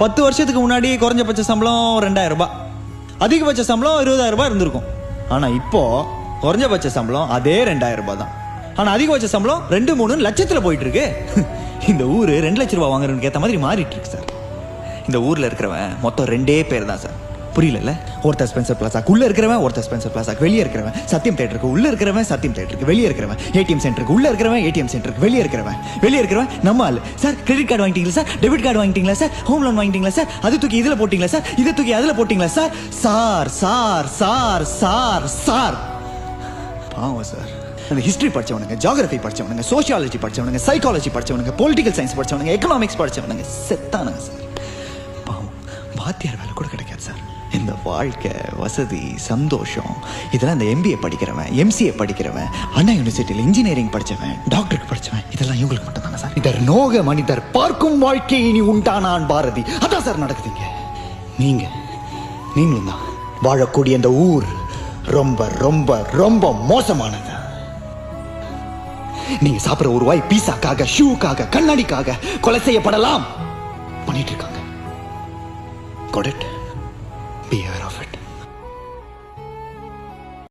10 வருஷத்துக்கு முன்னாடி குறைஞ்சபட்ச சம்பளம் 2000 ரூபாய், அதிகபட்ச சம்பளம் 20,000 ரூபாய் இருந்திருக்கும். ஆனா இப்போ குறைஞ்சபட்ச சம்பளம் அதே 2000 ரூபாய் தான். ஆனா அதிகபட்ச சம்பளம் 2-3 லட்சத்துல போயிட்டு இருக்கு. இந்த ஊரு 2 லட்ச ரூபாய் வாங்குறதுக்கு ஏத்த மாதிரி மாறிட்டு இருக்கு சார். இந்த ஊர்ல இருக்கிறவன் மொத்தம் 2 பேர் தான் சார். புரியல? ஒருத்தர் ஸ்பென்சர் பிளாசாக்கு உள்ள இருக்கிறவன், ஒருத்தர் ஸ்பென்சர் பிளாசாக்கு வெளியே இருக்கிறவன், சத்தியம் தியேட்டருக்கு உள்ள இருக்கிறவன், சத்தியம் தியேட்டருக்கு வெளியே இருக்கிறவன், ஏடிஎம் சென்டருக்கு உள்ள இருக்கிறவன், ஏடிஎம் சென்டருக்கு வெளியே இருக்கிறவன் நம்ம ஆளு. சார் கிரெடிட் கார்டு வாங்கிட்டீங்களா சார், டெபிட் கார்டு வாங்கிட்டீங்களா சார், ஹோம் லோன் வாங்கிட்டீங்களா சார், அது தூக்கி இதுல போட்டீங்களா சார், இதை தூக்கி அதுல போட்டீங்களா sir. Sir sir sir sir sir பாவம் சார். அந்த ஹிஸ்டரி படிச்சவனுங்க, ஜியோகிராஃபி படிச்சவனுங்க, சோசியாலஜி படிச்சவனுங்க, சைக்காலஜி படிச்சவனுங்க, பொலிட்டிக்கல் சயின்ஸ் படிச்சவனுங்க, எக்கனாமிக்ஸ் படிச்சவனுங்க செத்தானுங்க சார். பாவம் வாத்தியார் வேலை கூட கிடைக்காது சார். இந்த வாழ்க்கை, வசதி, சந்தோஷம் இதெல்லாம் இந்த MBA படிக்கிறவன், MCA படிக்கிறவன், அண்ணா யூனிவர்சிட்டியில் இன்ஜினியரிங் படிச்சவன், டாக்டருக்கு படிச்சவன், இதெல்லாம் இவங்களுக்கு மட்டும் தானே சார். இதர் நோக மனிதர் பார்க்கும் வாழ்க்கை இனி உண்டானான் பாரதி. அதான் சார் நடக்குதுங்க. நீங்களும் தான் வாழக்கூடிய இந்த ஊர் ரொம்ப ரொம்ப ரொம்ப மோசமானது. நீங்க சாப்பிடுற ஒரு வாய் பீஸாக்காக, ஷூக்காக, கண்ணாடிக்காக கொலை செய்யப்படலாம் பண்ணிட்டு இருக்காங்க. Got it? Be aware of it.